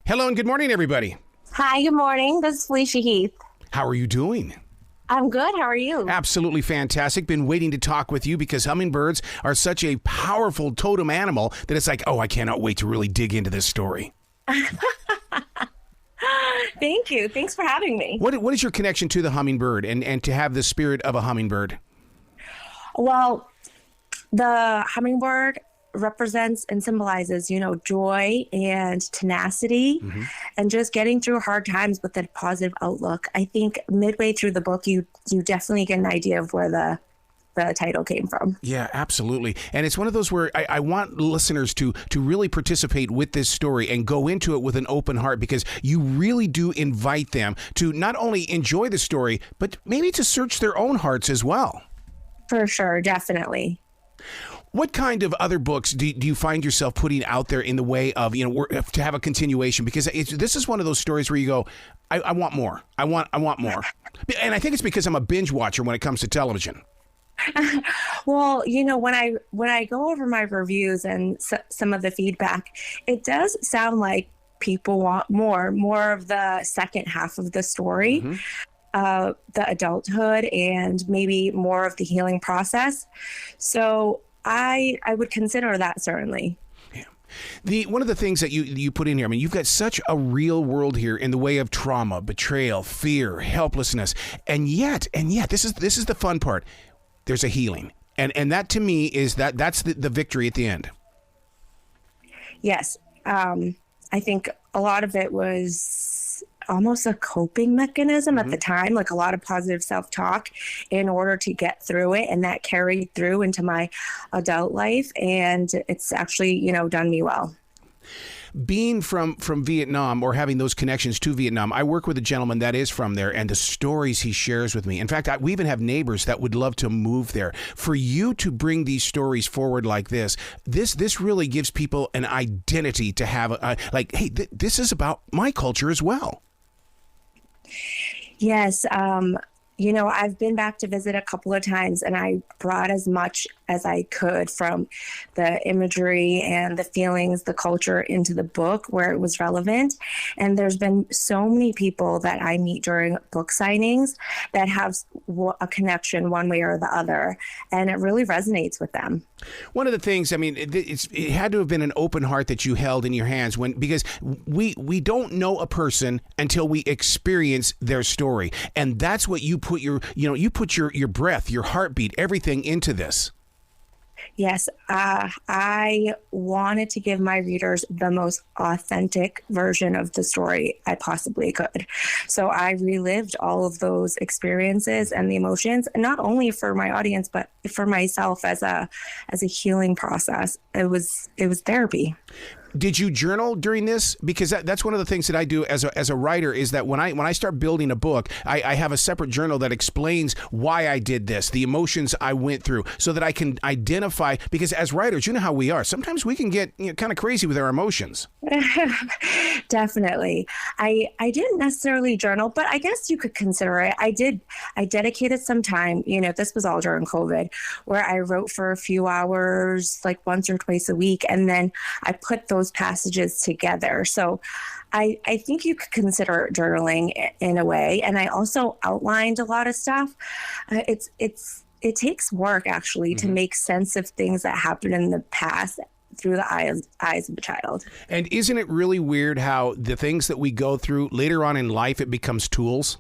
Hello and good morning, everybody. Hi, good morning. This is Felicia Heath. How are you doing? I'm good. How are you? Absolutely fantastic. Been waiting to talk with you because hummingbirds are such a powerful totem animal that it's like, oh, I cannot wait to really dig into this story. Thank you. Thanks for having me. What is your connection to the hummingbird and to have the spirit of a hummingbird? Well, the hummingbird represents and symbolizes, joy and tenacity and just getting through hard times with a positive outlook. I think midway through the book, you definitely get an idea of where the title came from. Yeah, absolutely. And it's one of those where I want listeners to really participate with this story and go into it with an open heart, because you really do invite them to not only enjoy the story, but maybe to search their own hearts as well. For sure, definitely. What kind of other books do you find yourself putting out there in the way of, to have a continuation? Because this is one of those stories where you go, I want more. I want more. And I think it's because I'm a binge watcher when it comes to television. Well, when I go over my reviews and some of the feedback, it does sound like people want more of the second half of the story, the adulthood, and maybe more of the healing process. So I would consider that, certainly. One of the things that you put in here, I mean, you've got such a real world here in the way of trauma, betrayal, fear, helplessness, and yet, this is the fun part. There's a healing, and that to me is that's the victory at the end. Yes, I think a lot of it was almost a coping mechanism at the time, like a lot of positive self-talk in order to get through it, and that carried through into my adult life, and it's actually done me well. Being from Vietnam, or having those connections to Vietnam, I work with a gentleman that is from there, and the stories he shares with me. In fact, we even have neighbors that would love to move there. For you to bring these stories forward like this really gives people an identity to have, hey, this is about my culture as well. Yes. I've been back to visit a couple of times, and I brought as much as I could from the imagery and the feelings, the culture into the book where it was relevant. And there's been so many people that I meet during book signings that have a connection one way or the other, and it really resonates with them. One of the things, I mean, it had to have been an open heart that you held in your hands because we don't know a person until we experience their story. And that's what you put your breath, your heartbeat, everything into this. Yes, I wanted to give my readers the most authentic version of the story I possibly could. So I relived all of those experiences and the emotions, not only for my audience, but for myself as a healing process. It was therapy. Did you journal during this? Because that's one of the things that I do as a writer, is that when I start building a book, I have a separate journal that explains why I did this, the emotions I went through, so that I can identify, because as writers, you know how we are. Sometimes we can get kind of crazy with our emotions. Definitely. I didn't necessarily journal, but I guess you could consider it. I dedicated some time, this was all during COVID, where I wrote for a few hours, like once or twice a week. And then I put those passages together. So I think you could consider journaling in a way. And I also outlined a lot of stuff. It takes work, actually, to make sense of things that happened in the past through the eyes of a child. And isn't it really weird how the things that we go through later on in life, it becomes tools?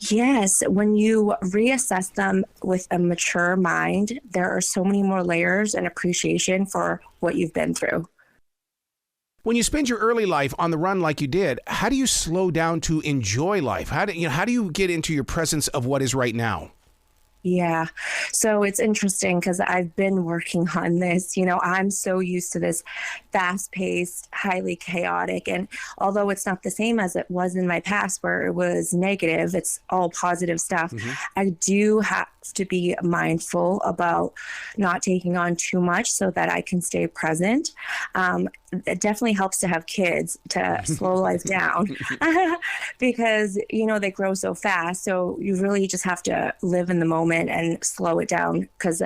Yes, when you reassess them with a mature mind, there are so many more layers and appreciation for what you've been through. When you spend your early life on the run like you did, how do you slow down to enjoy life? How do you get into your presence of what is right now? Yeah. So it's interesting because I've been working on this. I'm so used to this fast-paced, highly chaotic. And although it's not the same as it was in my past where it was negative, it's all positive stuff. I do to be mindful about not taking on too much so that I can stay present. It definitely helps to have kids to slow life down because, they grow so fast. So you really just have to live in the moment and slow it down because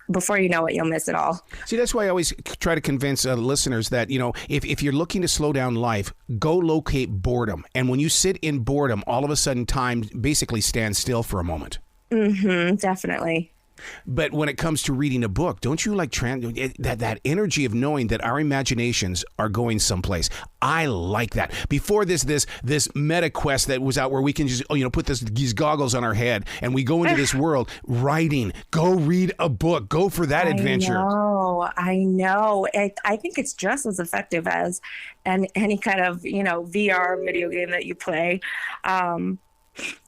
before you know it, you'll miss it all. See, that's why I always try to convince listeners that, if you're looking to slow down life, go locate boredom. And when you sit in boredom, all of a sudden time basically stands still for a moment. Definitely. But when it comes to reading a book, don't you like that energy of knowing that our imaginations are going someplace? I like that. Before this meta quest that was out where we can just put these goggles on our head and we go into this world. Writing, go read a book, go for that adventure. I know. I think it's just as effective as any kind of VR video game that you play.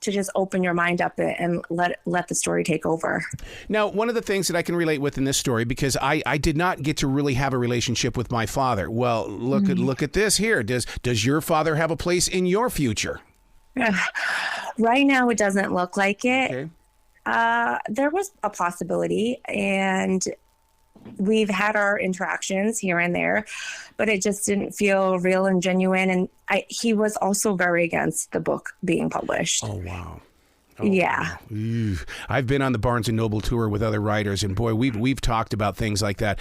To just open your mind up and let the story take over. Now, one of the things that I can relate with in this story, because I did not get to really have a relationship with my father. Well, look at this here. Does your father have a place in your future? Right now, it doesn't look like it. Okay. There was a possibility, and we've had our interactions here and there, but it just didn't feel real and genuine. And he was also very against the book being published. Oh, wow. Yeah. Wow. I've been on the Barnes and Noble tour with other writers, and boy, we've talked about things like that,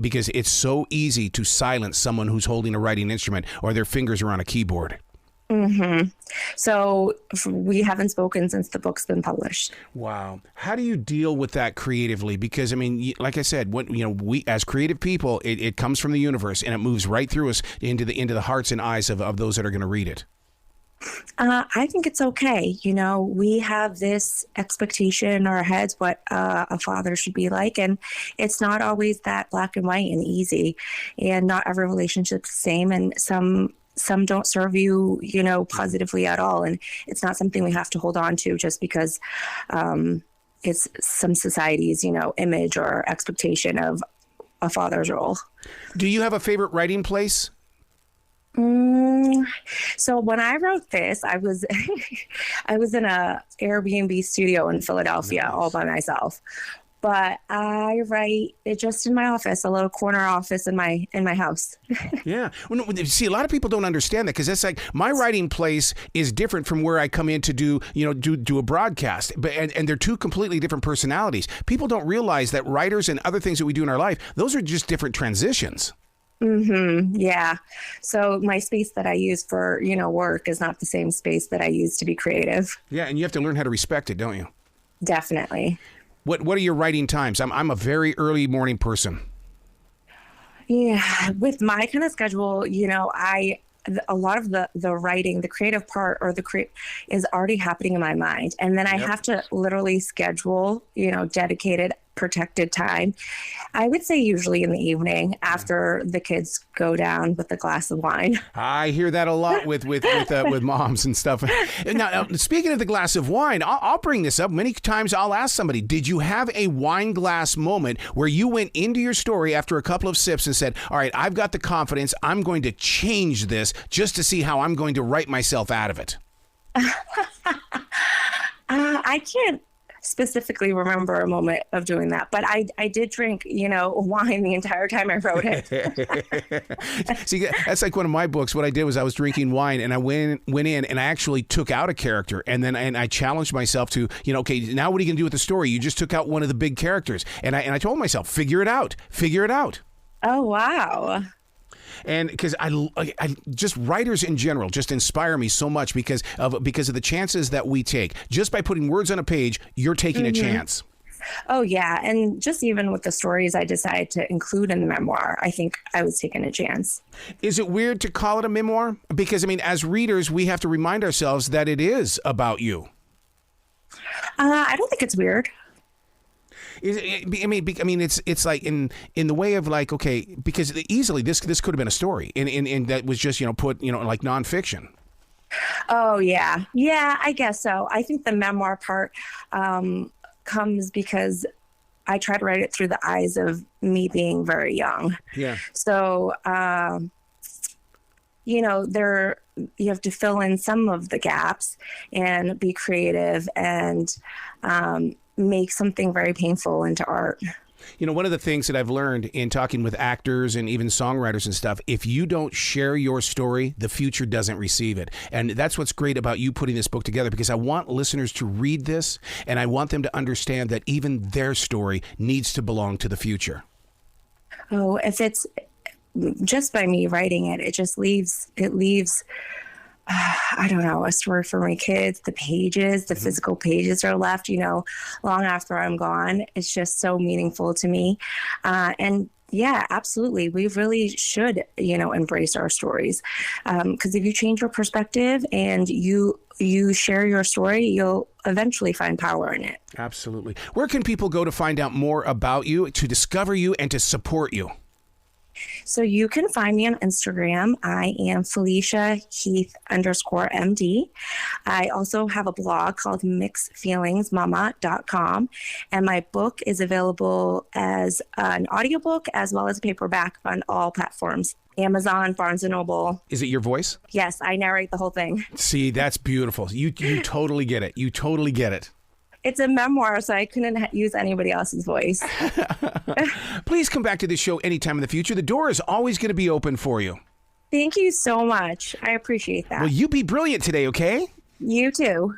because it's so easy to silence someone who's holding a writing instrument or their fingers are on a keyboard. So we haven't spoken since the book's been published. Wow. How do you deal with that creatively? Because, like I said, we as creative people, it comes from the universe and it moves right through us into the hearts and eyes of those that are going to read it. I think it's okay. We have this expectation in our heads what a father should be like, and it's not always that black and white and easy, and not every relationship's the same, and some don't serve you, positively at all. And it's not something we have to hold on to just because it's some society's, image or expectation of a father's role. Do you have a favorite writing place? So when I wrote this, I was I was in a Airbnb studio in Philadelphia. Nice. All by myself. But I write it just in my office, a little corner office in my house. Yeah. Well, see, a lot of people don't understand that because that's like my writing place is different from where I come in to do a broadcast. But and they're two completely different personalities. People don't realize that writers and other things that we do in our life, those are just different transitions. Yeah. So my space that I use for, work is not the same space that I use to be creative. Yeah. And you have to learn how to respect it, don't you? Definitely. What are your writing times? I'm a very early morning person. Yeah, with my kind of schedule, a lot of the writing, the creative part is already happening in my mind. And then I have to literally schedule, dedicated, protected time. I would say usually in the evening after the kids go down with a glass of wine. I hear that a lot with moms and stuff. Now, speaking of the glass of wine, I'll bring this up. Many times I'll ask somebody, did you have a wine glass moment where you went into your story after a couple of sips and said, all right, I've got the confidence. I'm going to change this just to see how I'm going to write myself out of it? I can't specifically remember a moment of doing that, but I did drink, wine the entire time I wrote it. See, that's like one of my books. What I did was I was drinking wine and I went in and I actually took out a character and I challenged myself to, okay, now what are you going to do with the story? You just took out one of the big characters. And I told myself, figure it out. Oh, wow. And because I just writers in general just inspire me so much because of the chances that we take. Just by putting words on a page, you're taking a chance. Oh, yeah. And just even with the stories I decided to include in the memoir, I think I was taking a chance. Is it weird to call it a memoir? Because, as readers, we have to remind ourselves that it is about you. I don't think it's weird. It's like in the way of like, okay, because easily this could have been a story and that was just put like nonfiction. Oh yeah, I guess so. I think the memoir part comes because I try to write it through the eyes of me being very young. Yeah. So you have to fill in some of the gaps and be creative and make something very painful into art. You know, one of the things that I've learned in talking with actors and even songwriters and stuff, if you don't share your story, the future doesn't receive it. And that's what's great about you putting this book together, because I want listeners to read this and I want them to understand that even their story needs to belong to the future. Oh, if it's just by me writing it, it leaves I don't know, a story for my kids. The pages, the physical pages are left, long after I'm gone. It's just so meaningful to me. And yeah, absolutely. We really should, embrace our stories. Because if you change your perspective and you share your story, you'll eventually find power in it. Absolutely. Where can people go to find out more about you, to discover you, and to support you? So you can find me on Instagram. I am Felicia Heath _MD. I also have a blog called mixedfeelingsmama.com. And my book is available as an audiobook as well as paperback on all platforms. Amazon, Barnes & Noble. Is it your voice? Yes, I narrate the whole thing. See, that's beautiful. You totally get it. You totally get it. It's a memoir, so I couldn't use anybody else's voice. Please come back to this show anytime in the future. The door is always going to be open for you. Thank you so much. I appreciate that. Well, you be brilliant today, okay? You too.